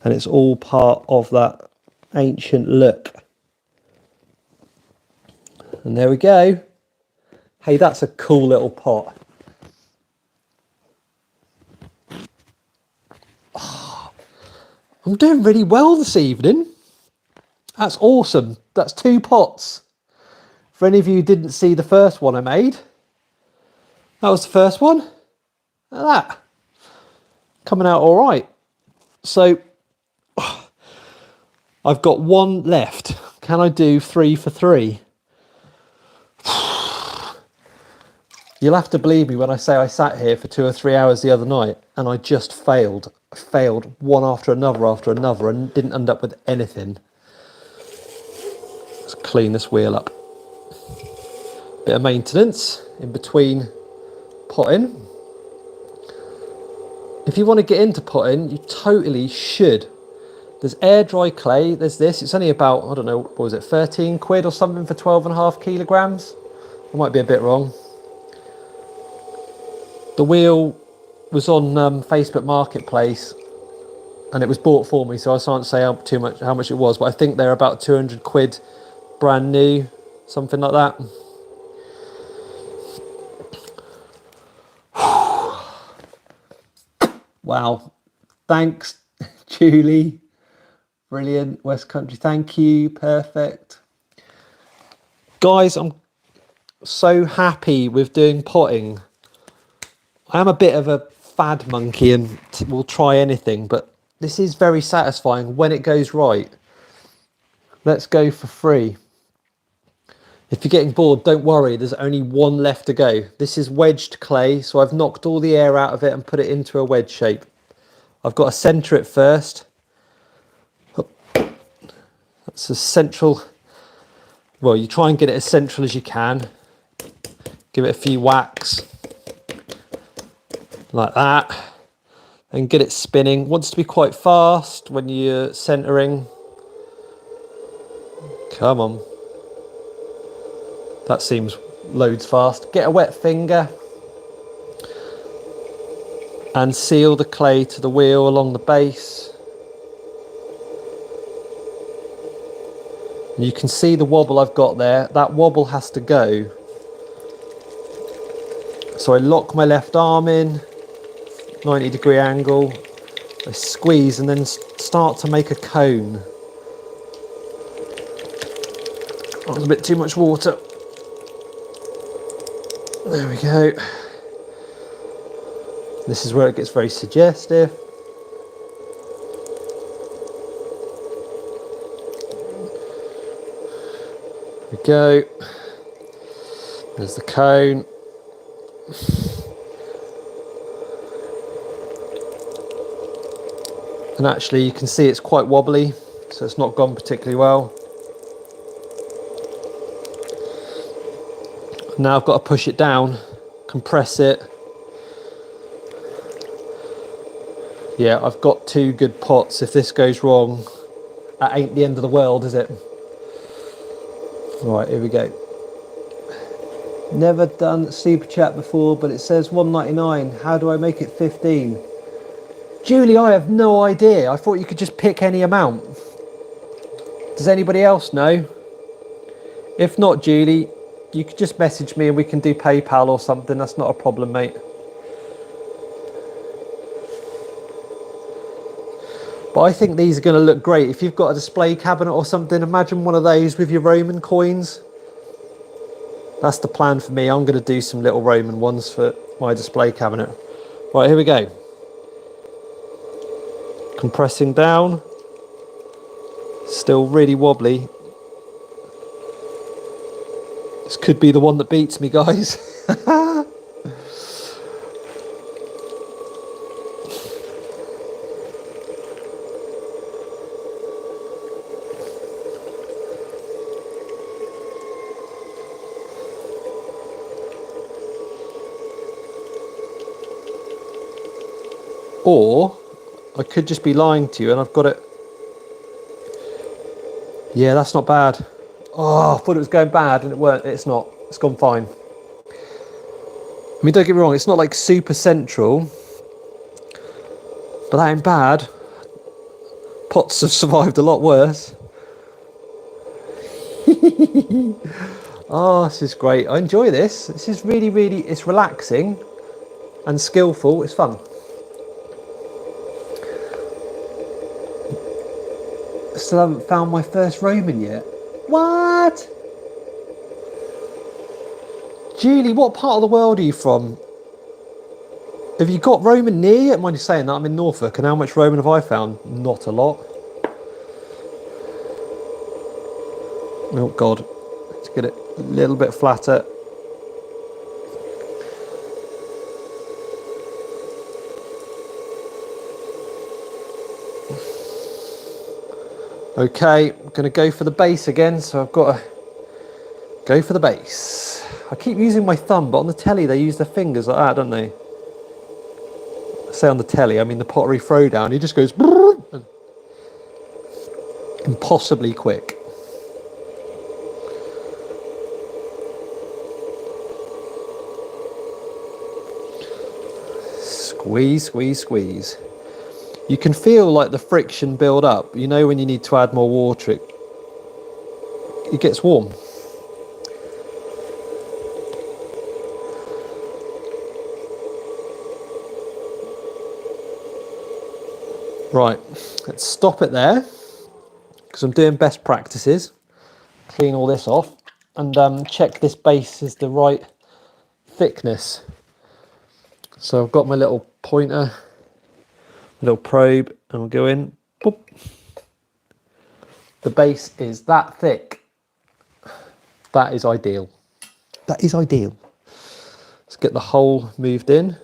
And it's all part of that ancient look. And there we go. Hey, that's a cool little pot. Oh, I'm doing really well this evening. That's awesome. That's 2 pots. For any of you who didn't see the first one I made, that was the first one. Look at that. Coming out all right. So, I've got 1 left. Can I do 3 for 3? You'll have to believe me when I say I sat here for 2 or 3 hours the other night and I just failed. I failed one after another and didn't end up with anything. Let's clean this wheel up. Bit of maintenance in between potting. If you want to get into potting, you totally should. There's air dry clay, there's this. It's only about, I don't know, what was it, 13 quid or something for 12.5 kilograms? I might be a bit wrong. The wheel was on Facebook Marketplace, and it was bought for me, so I can't say how much it was, but I think they're about 200 quid brand new, something like that. Wow. Thanks, Julie. Brilliant. West Country, thank you. Perfect. Guys, I'm so happy with doing potting. I am a bit of a fad monkey and will try anything, but this is very satisfying when it goes right. Let's go for free. If you're getting bored, don't worry, there's only one left to go. This is wedged clay, so I've knocked all the air out of it and put it into a wedge shape. I've got to centre it first. That's as central, well, you try and get it as central as you can. Give it a few whacks, like that, and get it spinning. Wants to be quite fast when you're centering. Come on. That seems loads fast. Get a wet finger and seal the clay to the wheel along the base. You can see the wobble I've got there. That wobble has to go. So I lock my left arm in, 90-degree angle. I squeeze and then start to make a cone. That was a bit too much water. There we go. This is where it gets very suggestive. There we go. There's the cone. And actually you can see it's quite wobbly, so it's not gone particularly well. Now I've got to push it down, compress it. Yeah, I've got 2 good pots. If this goes wrong, that ain't the end of the world, is it? Right, here we go. Never done Super Chat before, but it says 1.99. How do I make it 15? Julie, I have no idea. I thought you could just pick any amount. Does anybody else know? If not, Julie, you could just message me and we can do PayPal or something. That's not a problem, mate. But I think these are going to look great. If you've got a display cabinet or something, imagine one of those with your Roman coins. That's the plan for me. I'm going to do some little Roman ones for my display cabinet. Right, here we go. Compressing down. Still really wobbly. This could be the one that beats me, guys. Or I could just be lying to you and I've got it. Yeah, that's not bad. Oh, I thought it was going bad and it weren't. It's not. It's gone fine. I mean, don't get me wrong, it's not like super central, but that ain't bad. Pots have survived a lot worse. Oh, this is great. I enjoy this. This is really, really, it's relaxing and skillful. It's fun. Still haven't found my first Roman yet. What? Julie, what part of the world are you from? Have you got Roman near you? Mind you saying that, I'm in Norfolk, and how much Roman have I found? Not a lot. Oh God, let's get it a little bit flatter. Okay, I'm going to go for the base again, so I've got to go for the base. I keep using my thumb, but on the telly they use their fingers like that, don't they? I say on the telly, I mean the pottery throwdown. He just goes impossibly quick. Squeeze, squeeze, squeeze. You can feel like the friction build up. You know when you need to add more water, it gets warm. Right, let's stop it there because I'm doing best practices. Clean all this off and check this base is the right thickness. So I've got my little pointer, little probe, and we'll go in. Boop. The base is that thick. That is ideal. That is ideal. Let's get the hole moved in.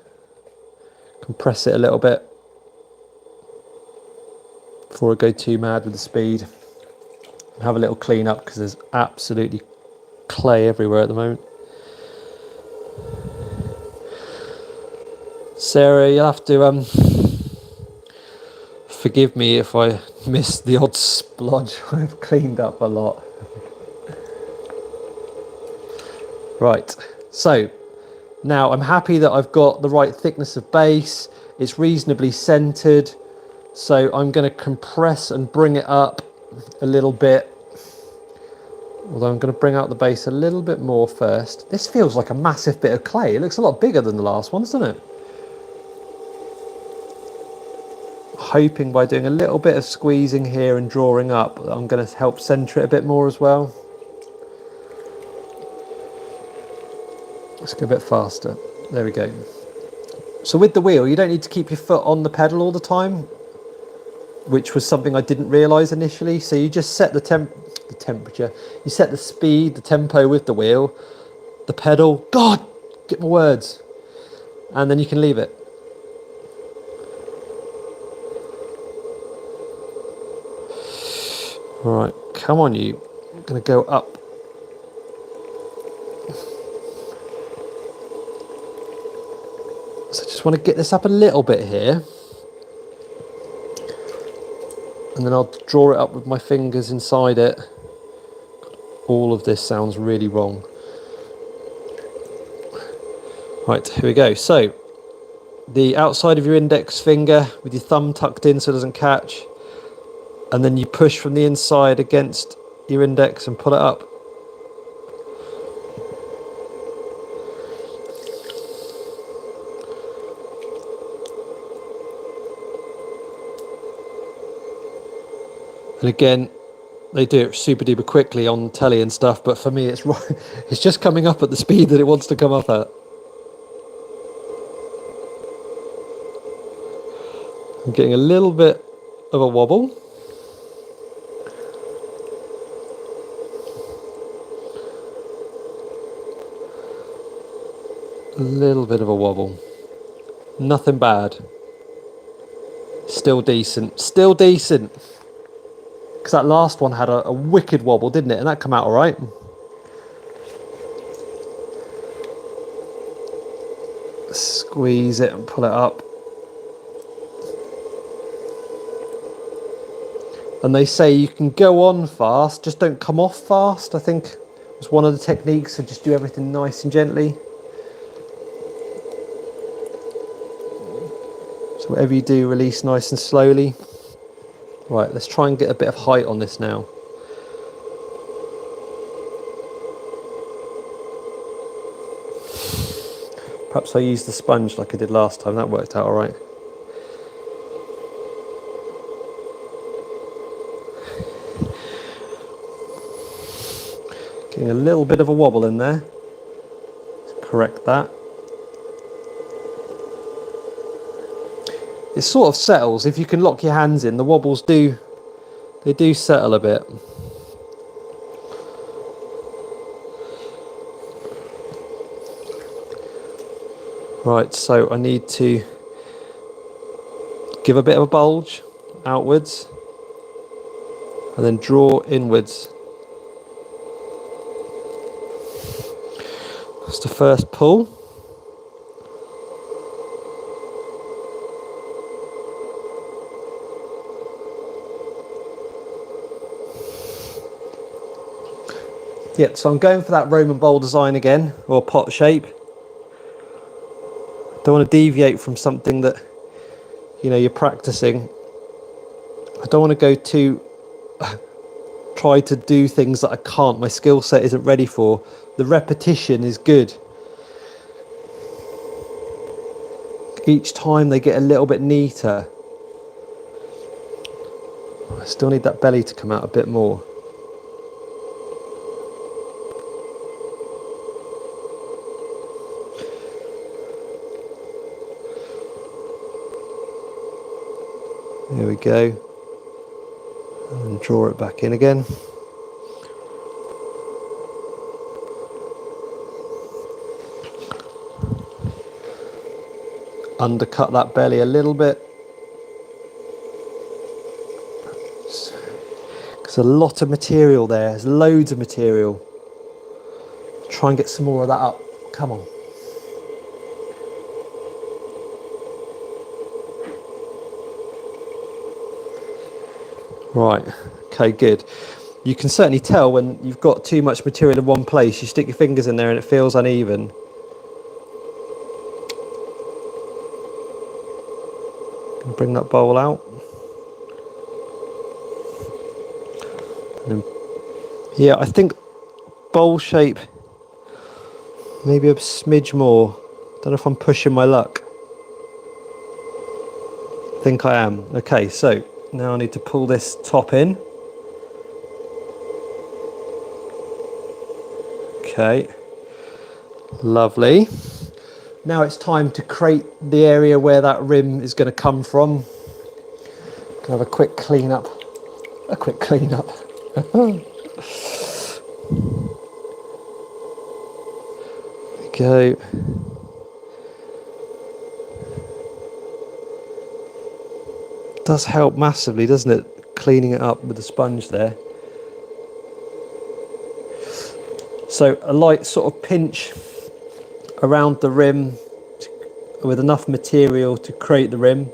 Compress it a little bit before I go too mad with the speed. And have a little clean up because there's absolutely clay everywhere at the moment. Sarah, you'll have to forgive me if I miss the odd splodge. I've cleaned up a lot. Right, so now I'm happy that I've got the right thickness of base. It's reasonably centered. So I'm going to compress and bring it up a little bit. Although I'm going to bring out the base a little bit more first. This feels like a massive bit of clay. It looks a lot bigger than the last one, doesn't it? Hoping by doing a little bit of squeezing here and drawing up, I'm going to help center it a bit more as well. Let's go a bit faster. There we go. So with the wheel, you don't need to keep your foot on the pedal all the time, which was something I didn't realise initially. So you just set the temperature, you set the speed, the tempo with the wheel, the pedal, God, get my words, and then you can leave it. All right, come on you, I'm gonna go up. So I just want to get this up a little bit here. And then I'll draw it up with my fingers inside it. All of this sounds really wrong. Right, here we go. So, the outside of your index finger with your thumb tucked in so it doesn't catch. And then you push from the inside against your index and pull it up. And again, they do it super duper quickly on telly and stuff, but for me it's right, it's just coming up at the speed that it wants to come up at. I'm getting a little bit of a wobble. A little bit of a wobble. Nothing bad. Still decent. Still decent. Because that last one had a wicked wobble, didn't it? And that came out all right. Squeeze it and pull it up. And they say you can go on fast, just don't come off fast. I think was one of the techniques, so just do everything nice and gently. So whatever you do, release nice and slowly. Right, let's try and get a bit of height on this now. Perhaps I use the sponge like I did last time, that worked out all right. Getting a little bit of a wobble in there. Let's correct that. It sort of settles. If you can lock your hands in, the wobbles do settle a bit. Right, so I need to give a bit of a bulge outwards and then draw inwards. That's the first pull. Yep, so I'm going for that Roman bowl design again, or pot shape. Don't want to deviate from something that, you know, you're practicing. I don't want to go too try to do things that I can't, my skill set isn't ready for. The repetition is good. Each time they get a little bit neater. I still need that belly to come out a bit more. There we go. And draw it back in again. Undercut that belly a little bit. There's a lot of material there. There's loads of material. Try and get some more of that up. Come on. Right. Okay, good. You can certainly tell when you've got too much material in one place. You stick your fingers in there and it feels uneven. Bring that bowl out. And then, yeah, I think bowl shape, maybe a smidge more. Don't know if I'm pushing my luck. I think I am. Okay, so now I need to pull this top in. Okay, lovely. Now it's time to create the area where that rim is going to come from. Can have a quick clean up. A quick clean up. Go. Does help massively, doesn't it? Cleaning it up with the sponge there. So a light sort of pinch around the rim with enough material to create the rim.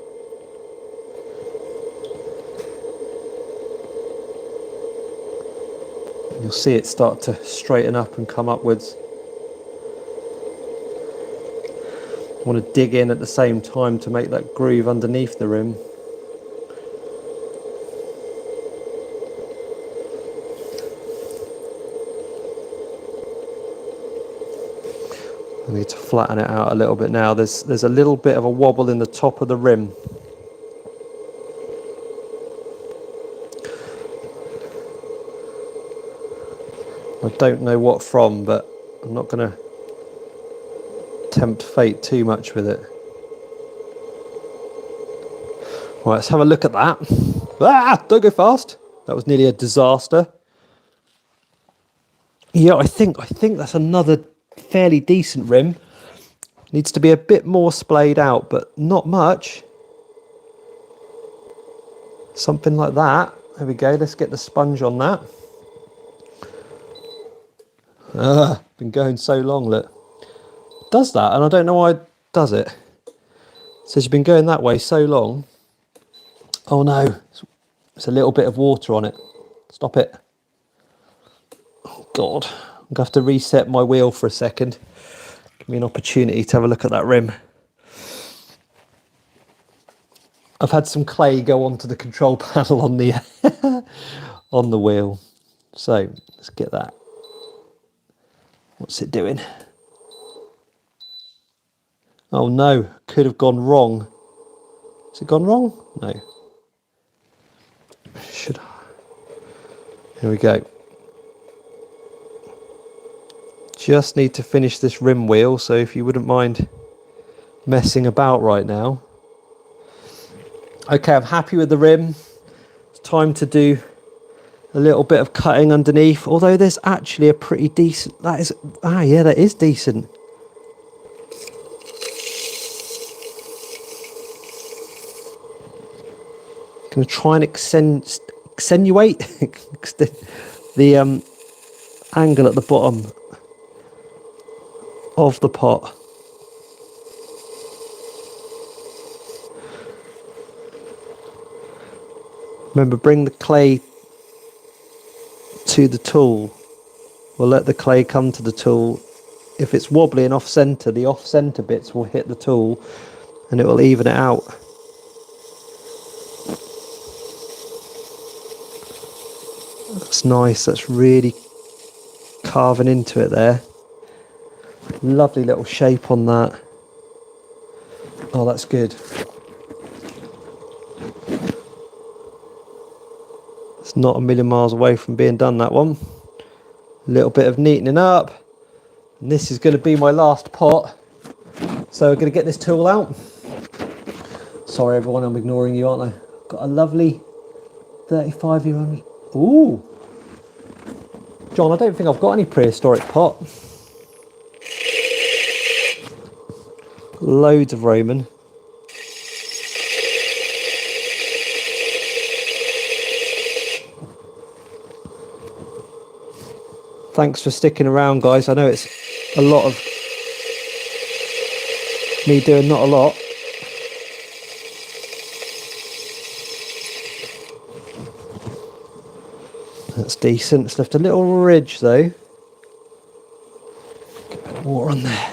You'll see it start to straighten up and come upwards. I want to dig in at the same time to make that groove underneath the rim. I need to flatten it out a little bit now. There's a little bit of a wobble in the top of the rim. I don't know what from, but I'm not going to tempt fate too much with it. Right, let's have a look at that. Ah, don't go fast. That was nearly a disaster. Yeah, I think that's another fairly decent rim. Needs to be a bit more splayed out, but not much. Something like that. There we go. Let's get the sponge on that. Been going so long, look. It does that, and I don't know why it does it. It says you've been going that way so long. Oh no, there's a little bit of water on it. Stop it. Oh God, I'm gonna have to reset my wheel for a second. Give me an opportunity to have a look at that rim. I've had some clay go onto the control panel on the on the wheel. So let's get that. What's it doing? Oh no, could have gone wrong. Has it gone wrong? No. Should. Here we go. Just need to finish this rim wheel, so if you wouldn't mind messing about right now. Okay, I'm happy with the rim. It's time to do a little bit of cutting underneath, although there's actually a pretty decent, that is decent. Going to try and extenuate the angle at the bottom of the pot. Remember, bring the clay to the tool, or let the clay come to the tool if it's wobbly and off center, the off center bits will hit the tool and it will even it out. That's nice. That's really carving into it there. Lovely little shape on that. Oh, that's good. It's not a million miles away from being done, that one. A little bit of neatening up. And this is going to be my last pot. So we're going to get this tool out. Sorry everyone, I'm ignoring you, aren't I? Got a lovely 35-year-old. Ooh. John, I don't think I've got any prehistoric pot. Loads of Roman. Thanks for sticking around, guys. I know it's a lot of me doing not a lot. That's decent. It's left a little ridge though. Get a bit of water on there.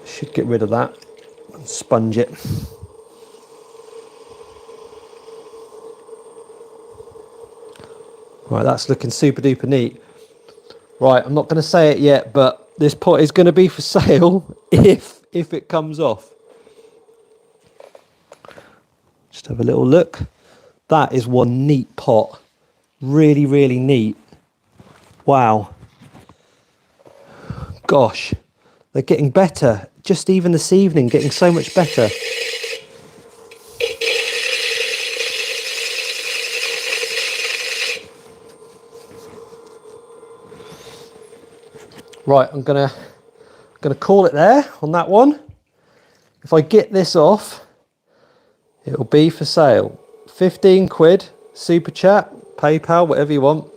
Should get rid of that and sponge it. Right, that's looking super duper neat. Right, I'm not going to say it yet, but this pot is going to be for sale if it comes off. Just have a little look. That is one neat pot. Really, really neat. Wow. Gosh, they're getting better. Just even this evening, getting so much better. Right, I'm gonna call it there on that one. If I get this off, it'll be for sale. 15 quid, super chat, PayPal, whatever you want.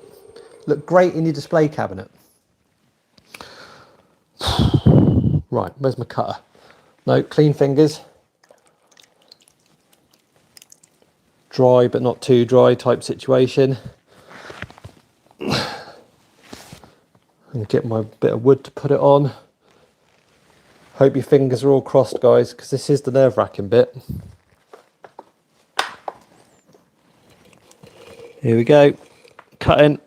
Look great in your display cabinet. Right, where's my cutter? No, clean fingers. Dry but not too dry type situation. And get my bit of wood to put it on. Hope your fingers are all crossed, guys, because this is the nerve-wracking bit. Here we go, cutting.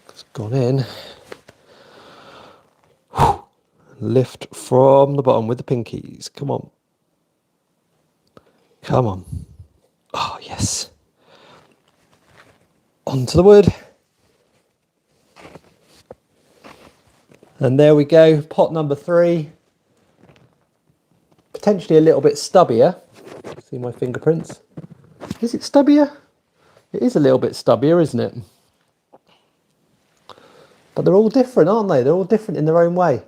It's gone in. Lift from the bottom with the pinkies. Come on. Come on. Oh, yes. Onto the wood. And there we go, pot number 3. Potentially a little bit stubbier. See my fingerprints? Is it stubbier? It is a little bit stubbier, isn't it? But they're all different, aren't they? They're all different in their own way.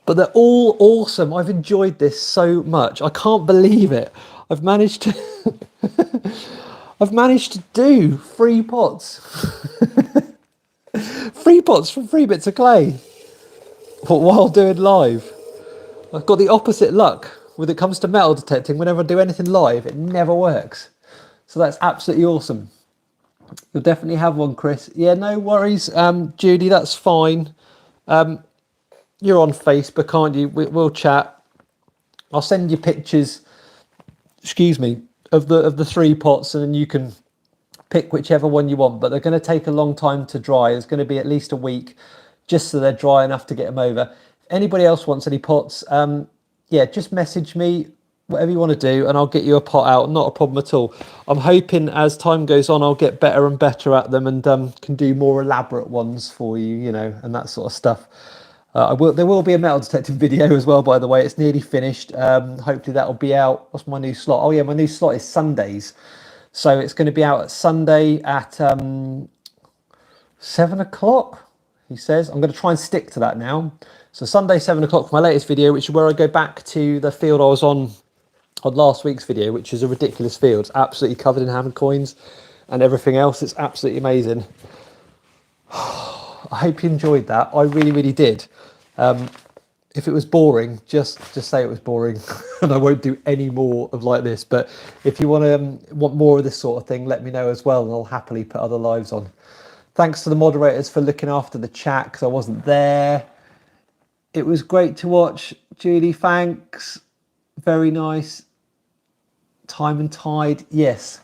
But they're all awesome. I've enjoyed this so much. I can't believe it. I've managed to I've managed to do 3 pots. 3 pots from 3 bits of clay. But while doing live. I've got the opposite luck when it comes to metal detecting. Whenever I do anything live, it never works. So that's absolutely awesome. You'll definitely have one, Chris. Yeah, no worries, Judy, that's fine. You're on Facebook, aren't you? We'll chat. I'll send you pictures, excuse me, of the 3 pots, and then you can pick whichever one you want. But they're going to take a long time to dry. It's going to be at least a week, just so they're dry enough to get them over. If anybody else wants any pots, yeah, just message me, whatever you want to do, and I'll get you a pot out. Not a problem at all. I'm hoping as time goes on, I'll get better and better at them, and can do more elaborate ones for you, you know, and that sort of stuff. There will be a metal detecting video as well, by the way. It's nearly finished. Hopefully that'll be out. What's my new slot? Oh yeah, my new slot is Sundays. So it's going to be out at Sunday at 7 o'clock, he says. I'm going to try and stick to that now. So Sunday, 7 o'clock for my latest video, which is where I go back to the field I was on last week's video, which is a ridiculous field. It's absolutely covered in hammer coins and everything else. It's absolutely amazing. I hope you enjoyed that. I really, really did. if it was boring, just say it was boring, and I won't do any more of like this. But if you want more of this sort of thing, let me know as well, and I'll happily put other lives on. Thanks to the moderators for looking after the chat because I wasn't there. It was great to watch, Julie. Thanks. Very nice. Time and Tide. Yes.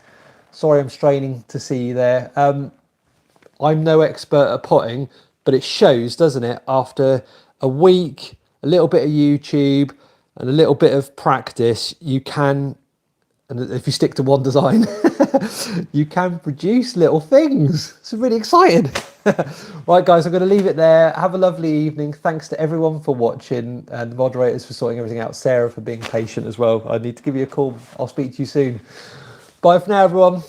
Sorry, I'm straining to see you there. I'm no expert at potting, but it shows, doesn't it? After a week, a little bit of YouTube, and a little bit of practice, you can, and if you stick to one design, you can produce little things. It's really exciting. Right, guys, I'm going to leave it there. Have a lovely evening. Thanks to everyone for watching and the moderators for sorting everything out. Sarah for being patient as well. I need to give you a call. I'll speak to you soon. Bye for now, everyone.